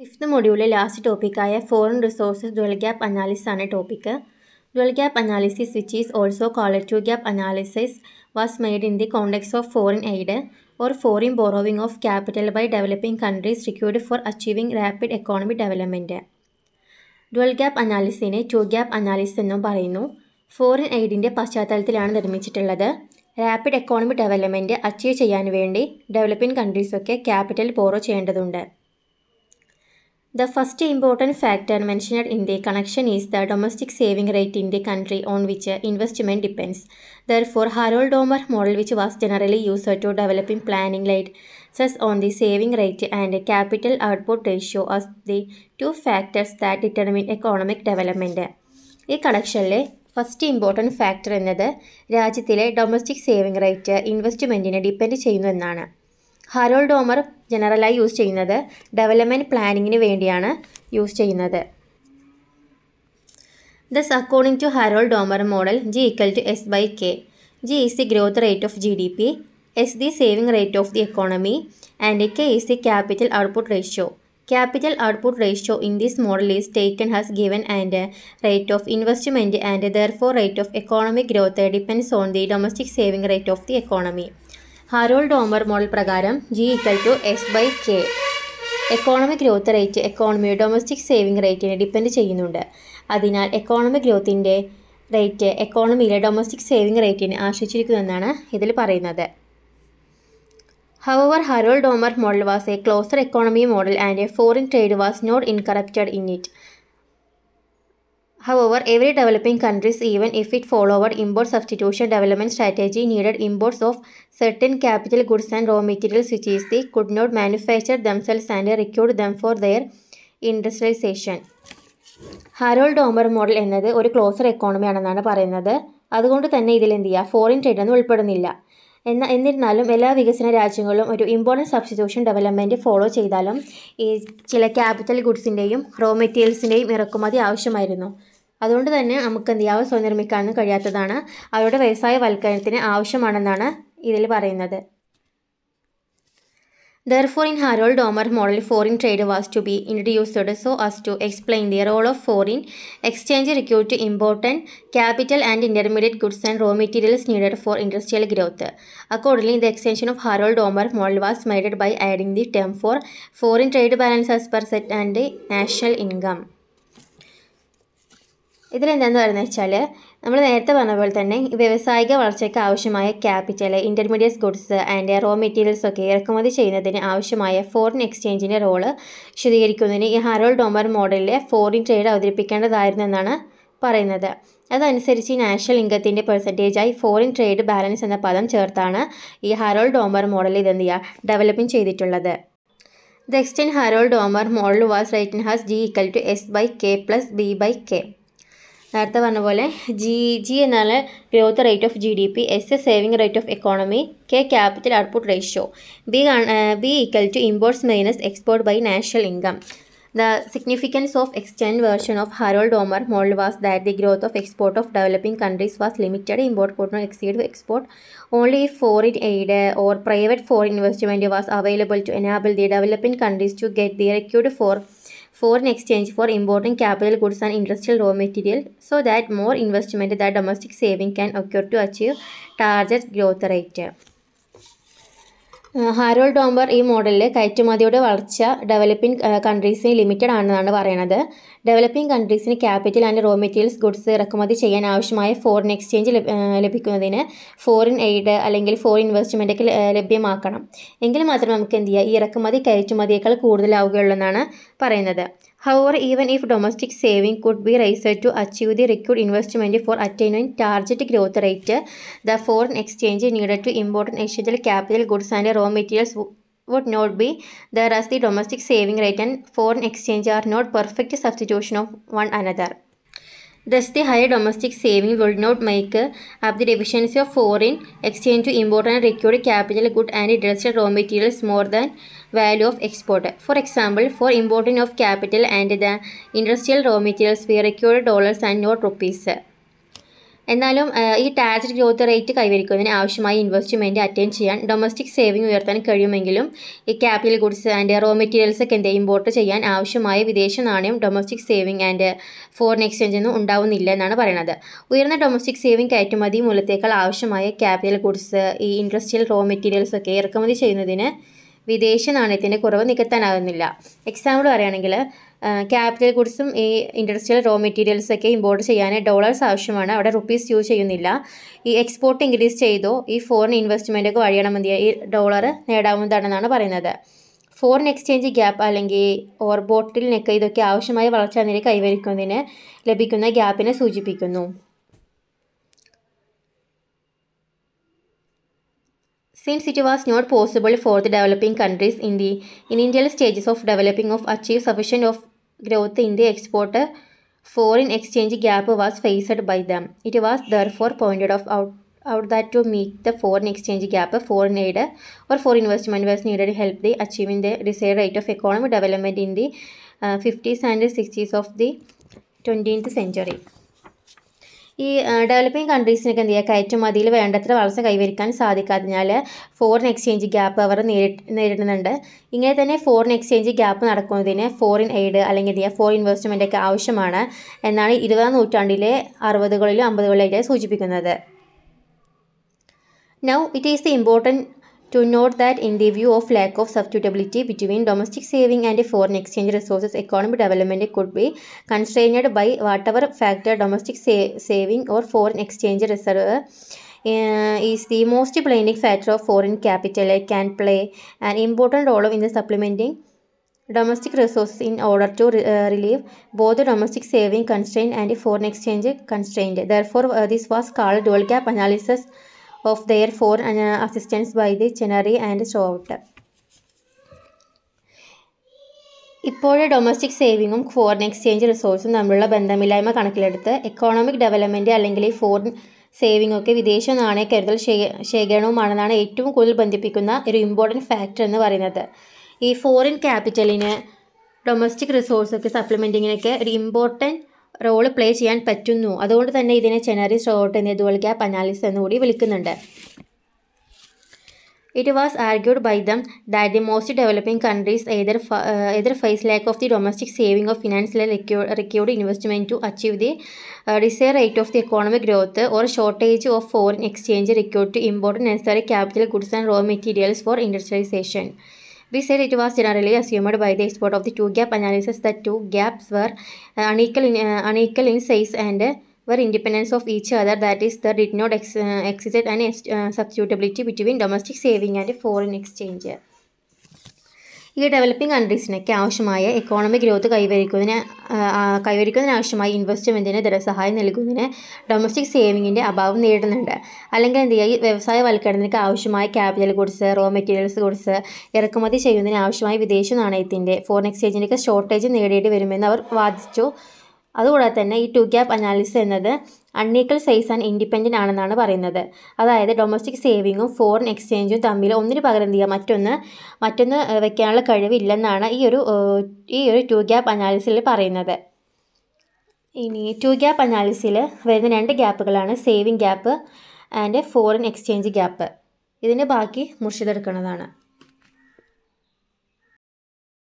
Fifth മൊഡ്യൂളിലെ last ടോപ്പിക്കായ foreign resources dual gap analysis ആണ് topic. Dual gap analysis which is also called two gap analysis was made in the context of foreign aid or foreign borrowing of capital by developing countries required for achieving rapid economic development. Dual gap അനാലിസിസിനെ two gap analysis എന്നും പറയുന്നു. Foreign എയ്ഡിൻ്റെ പശ്ചാത്തലത്തിലാണ് നിർമ്മിച്ചിട്ടുള്ളത്. Rapid economic development achieve ചെയ്യാൻ വേണ്ടി developing കൺട്രീസൊക്കെ capital borrow ചെയ്യേണ്ടതുണ്ട്. The first important factor mentioned in the connection is the domestic saving rate in the country on which investment depends. Therefore, Harold-Domer model, which was generally used to developing planning, laid stress on the saving rate and capital output ratio as the two factors that determine economic development. ഈ കണക്ഷനിലെ first important factor എന്നത് രാജ്യത്തിലെ domestic saving rate ഇൻവെസ്റ്റ്മെൻറ്റിനെ depend ചെയ്യുന്നു എന്നാണ്. Harold Domar ജനറലായി use ചെയ്യുന്നത് development പ്ലാനിങ്ങിന് വേണ്ടിയാണ് യൂസ് ചെയ്യുന്നത്. Thus according to Harold Domar model G equal to S by K. G is the growth rate of GDP, S the saving rate of the economy and K is the capital output ratio. Capital output ratio in this model is taken as given and rate of investment and therefore rate of economic growth depends on the domestic saving rate of the economy. Harrod Domar model പ്രകാരം g equal to S by k. Economic growth rate എക്കോണമിയുടെ domestic saving റേറ്റിനെ depend ചെയ്യുന്നുണ്ട്. അതിനാൽ economic ഗ്രോത്തിൻ്റെ rate എക്കോണമിയിലെ domestic saving റേറ്റിനെ ആശ്രയിച്ചിരിക്കുമെന്നാണ് ഇതിൽ പറയുന്നത്. However, Harold-Domer model was a closer economy model and a foreign trade was not incorporated in it. However, every developing countries, even if it followed import substitution development strategy, needed imports of certain capital goods and raw materials which is they could not manufacture themselves and required them for their industrialization. Harold-Domar model എന്നത് ഒരു closer economy ആണെന്നാണ് പറയുന്നത്. അതുകൊണ്ട് തന്നെ ഇതിൽ എന്ത് ചെയ്യുക, foreign trade ഒന്നും ഉൾപ്പെടുന്നില്ല. എന്നിരുന്നാലും എല്ലാ വികസന രാജ്യങ്ങളും ഒരു ഇമ്പോർട്ടൻറ്റ് സബ്സ്റ്റിറ്റ്യൂഷൻ ഡെവലപ്മെൻറ്റ് ഫോളോ ചെയ്താലും ഈ ചില ക്യാപിറ്റൽ ഗുഡ്സിൻ്റെയും റോ മെറ്റീരിയൽസിൻ്റെയും ഇറക്കുമതി ആവശ്യമായിരുന്നു. അതുകൊണ്ട് തന്നെ നമുക്ക് എന്ത് ചെയ്യാൻ സ്വയം നിർമ്മിക്കാനൊന്നും കഴിയാത്തതാണ്. അവരുടെ വ്യവസായവൽക്കരണത്തിന് ആവശ്യമാണെന്നാണ് ഇതിൽ പറയുന്നത്. Therefore, in Harold-Domer model, foreign trade was to be introduced so as to explain the role of foreign exchange required to important capital and intermediate goods and raw materials needed for industrial growth. Accordingly, the extension of Harold-Domer model was made by adding the term for foreign trade balance as per set and national income. ഇതിലെന്താണെന്ന് പറയുന്നത് വെച്ചാൽ നമ്മൾ നേരത്തെ പറഞ്ഞ പോലെ തന്നെ വ്യവസായിക വളർച്ചയ്ക്ക് ആവശ്യമായ capital, intermediate goods and raw materials ഒക്കെ ഇറക്കുമതി ചെയ്യുന്നതിന് ആവശ്യമായ ഫോറിൻ എക്സ്ചേഞ്ചിൻ്റെ റോള് വിശദീകരിക്കുന്നതിന് ഈ ഹാരോൾഡ്-ഡോമർ മോഡലിലെ ഫോറിൻ ട്രേഡ് അവതരിപ്പിക്കേണ്ടതായിരുന്നു എന്നാണ് പറയുന്നത്. അതനുസരിച്ച് നാഷണൽ ഇൻകത്തിൻ്റെ പെർസെൻറ്റേജായി ഫോറിൻ ട്രേഡ് ബാലൻസ് എന്ന പദം ചേർത്താണ് ഈ ഹാരോൾഡ്-ഡോമർ മോഡൽ ഇതെന്ത് ചെയ്യുക, ഡെവലപ്പിംഗ് ചെയ്തിട്ടുള്ളത്. The extend Harold Domar model was written has G equal to S by K plus B by K. നേരത്തെ പറഞ്ഞ പോലെ ജി എന്നാണ് growth rate of GDP, S saving rate of economy, K capital output ratio, B equal to imports minus export by national income. The significance of extended version of Harold-Domer model was that the growth of export of developing countries was limited. Import could not exceed export only if foreign aid or private foreign investment was available to enable the developing countries to get the required for foreign exchange for importing capital goods and industrial raw material, so that more investment that domestic saving can occur to achieve target growth rate. Harrod Domar ഈ മോഡലിൽ കയറ്റുമതിയുടെ വളർച്ച developing കൺട്രീസിന് limited ആണെന്നാണ് പറയുന്നത്. Developing കൺട്രീസിന് capital and raw materials goods ഇറക്കുമതി ചെയ്യാൻ ആവശ്യമായ ഫോറിൻ എക്സ്ചേഞ്ച് ലഭിക്കുന്നതിന് ഫോറിൻ എയ്ഡ് അല്ലെങ്കിൽ ഫോറിൻ ഇൻവെസ്റ്റ്മെൻറ്റൊക്കെ ലഭ്യമാക്കണം. എങ്കിൽ മാത്രമേ നമുക്ക് എന്ത് ചെയ്യുക, ഈ ഇറക്കുമതി കയറ്റുമതിയേക്കാൾ കൂടുതലാവുകയുള്ളൂ എന്നാണ് പറയുന്നത്. However, even if domestic saving could be raised to achieve the required investment for attaining target growth rate, the foreign exchange needed to import essential capital goods and raw materials would not be there, as the domestic saving rate and foreign exchange are not perfect substitution of one another. Thus, the higher domestic saving would not make up the deficiency of foreign exchange to import and required capital good and industrial raw materials more than value of export. For example, for importing of capital and the industrial raw materials we required dollars and not rupees. എന്നാലും ഈ target growth rate കൈവരിക്കുന്നതിന് ആവശ്യമായ investment attain ചെയ്യാൻ domestic saving ഉയർത്താൻ കഴിയുമെങ്കിലും ഈ capital goods and raw materials ഒക്കെ import ചെയ്യാൻ ആവശ്യമായ വിദേശ നാണയം domestic saving and foreign exchange ഒന്നും ഉണ്ടാവുന്നില്ല എന്നാണ് പറയുന്നത്. ഉയർന്ന ഡൊമസ്റ്റിക് സേവിംഗ് കയറ്റുമതി മൂലത്തേക്കാൾ ആവശ്യമായ ക്യാപിറ്റൽ ഗുഡ്സ് ഈ ഇൻഡസ്ട്രിയൽ റോ മെറ്റീരിയൽസ് ഒക്കെ ഇറക്കുമതി ചെയ്യുന്നതിന് വിദേശ നാണയത്തിൻ്റെ കുറവ് നികത്താനാകുന്നില്ല. എക്സാമ്പിൾ പറയുകയാണെങ്കിൽ ക്യാപിറ്റൽ ഗുഡ്സും ഈ ഇൻഡസ്ട്രിയൽ റോ മെറ്റീരിയൽസൊക്കെ ഇമ്പോർട്ട് ചെയ്യാൻ ഡോളേഴ്സ് ആവശ്യമാണ്, അവിടെ റുപ്പീസ് യൂസ് ചെയ്യുന്നില്ല. ഈ എക്സ്പോർട്ട് ഇൻക്രീസ് ചെയ്തോ ഈ ഫോറിൻ ഇൻവെസ്റ്റ്മെൻറ്റൊക്കെ വഴിയാണ് ഈ ഡോളർ നേടാവുന്നതാണെന്നാണ് പറയുന്നത്. ഫോറിൻ എക്സ്ചേഞ്ച് ഗ്യാപ്പ് അല്ലെങ്കിൽ ബോട്ടിൽ നെക്ക് ഇതൊക്കെ ആവശ്യമായ വളർച്ചാ നില കൈവരിക്കുന്നതിന് ലഭിക്കുന്ന ഗ്യാപ്പിനെ സൂചിപ്പിക്കുന്നു. Since it was not possible for the developing countries in initial stages of developing of achieve sufficient of growth in the export, foreign exchange gap was faced by them. It was therefore pointed out that to meet the foreign exchange gap, foreign aid or foreign investment was needed to help the achieving the desired rate of economic development in the 50s and 60s of the 20th century. ഈ developing കൺട്രീസിനൊക്കെ എന്ത് ചെയ്യുക, കയറ്റുമതിയിൽ വേണ്ടത്ര വളർച്ച കൈവരിക്കാൻ സാധിക്കാത്തതിനാൽ foreign exchange gap അവർ നേരിടുന്നുണ്ട്. ഇങ്ങനെ തന്നെ foreign exchange gap നടക്കുന്നതിന് ഫോറിൻ എയ്ഡ് അല്ലെങ്കിൽ എന്ത് ചെയ്യുക, ഫോറിൻ ഇൻവെസ്റ്റ്മെൻ്റ് ഒക്കെ ആവശ്യമാണ് എന്നാണ് 20ാം നൂറ്റാണ്ടിലെ 60കളിലും 50കളിലായിട്ട് സൂചിപ്പിക്കുന്നത്. Now it is important to note that in the view of lack of substitutability between domestic saving and foreign exchange resources, economic development could be constrained by whatever factor domestic saving or foreign exchange reserve is the most blinding factor of foreign capital can play an important role in the supplementing domestic resources in order to relieve both the domestic saving constraint and foreign exchange constraint. Therefore, this was called dual gap analysis of their foreign assistance by the Chenery and Strout. ഇപ്പോഴേ domestic സേവിങ്ങും foreign exchange റിസോഴ്സും തമ്മിലുള്ള ബന്ധമില്ലായ്മ കണക്കിലെടുത്ത് economic development അല്ലെങ്കിൽ foreign saving ഒക്കെ വിദേശ നാണയ കരുതൽ ശേഖരണവുമാണെന്നാണ് ഏറ്റവും കൂടുതൽ ബന്ധിപ്പിക്കുന്ന ഒരു ഇമ്പോർട്ടൻറ്റ് ഫാക്ടർ എന്ന് പറയുന്നത്. ഈ ഫോറിൻ ക്യാപിറ്റലിന് ഡൊമസ്റ്റിക് റിസോഴ്സൊക്കെ സപ്ലിമെൻറ്റിങ്ങിനൊക്കെ ഒരു ഇമ്പോർട്ടൻറ്റ് റോൾ പ്ലേ ചെയ്യാൻ പറ്റുന്നു. അതുകൊണ്ട് തന്നെ ഇതിനെ ചെനറി സ്ട്രോട്ട് എന്ന ഡുവൽ ഗ്യാപ്പ് അനാലിസിസ് എന്നുകൂടി വിളിക്കുന്നുണ്ട്. It was argued by them that the most developing countries either face lack of the domestic saving or financially required investment to achieve the desired rate of the economic growth, or shortage of foreign exchange required to import necessary capital goods and raw materials for industrialization. We said it was generally assumed by the expert of the two-gap analysis that two gaps were unequal in size and were independent of each other. That is, there did not exist any substitutability between domestic saving and foreign exchange. ഈ developing കൺട്രീസിനൊക്കെ ആവശ്യമായ economic growth കൈവരിക്കുന്നതിനാവശ്യമായ ഇൻവെസ്റ്റ്മെൻറ്റിന് ധനസഹായം നൽകുന്നതിന് domestic സേവിങ്ങിൻ്റെ അഭാവം നേരിടുന്നുണ്ട്. അല്ലെങ്കിൽ എന്ത് ചെയ്യുക, ഈ വ്യവസായവൽക്കരണത്തിന് ആവശ്യമായ capital goods, raw materials goods ഇറക്കുമതി ചെയ്യുന്നതിന് ആവശ്യമായ വിദേശ നാണയത്തിൻ്റെ ഫോറിൻ എക്സ്ചേഞ്ചിൻ്റെയൊക്കെ ഷോർട്ടേജ് നേടേണ്ടി വരുമെന്ന് അവർ വാദിച്ചു. അതുകൂടാതെ തന്നെ ഈ ടു ഗ്യാപ്പ് അനാലിസിസ് എന്നത് അൺഈക്വൽ സൈസ് ആൻഡ് ഇൻഡിപെൻഡൻ്റ് ആണെന്നാണ് പറയുന്നത്. അതായത് ഡൊമസ്റ്റിക് സേവിങ്ങും ഫോറിൻ എക്സ്ചേഞ്ചും തമ്മിൽ ഒന്നിന് പകരം എന്ത് ചെയ്യുക, മറ്റൊന്ന് വെക്കാനുള്ള കഴിവില്ലെന്നാണ് ഈ ഒരു ടു ഗ്യാപ്പ് അനാലിസിസിൽ പറയുന്നത്. ഇനി ടു ഗ്യാപ്പ് അനാലിസിസിൽ വരുന്ന 2 ഗ്യാപ്പുകളാണ് saving gap and foreign exchange gap. ഇതിൻ്റെ ബാക്കി മുർഷിദ് എടുക്കുന്നതാണ്.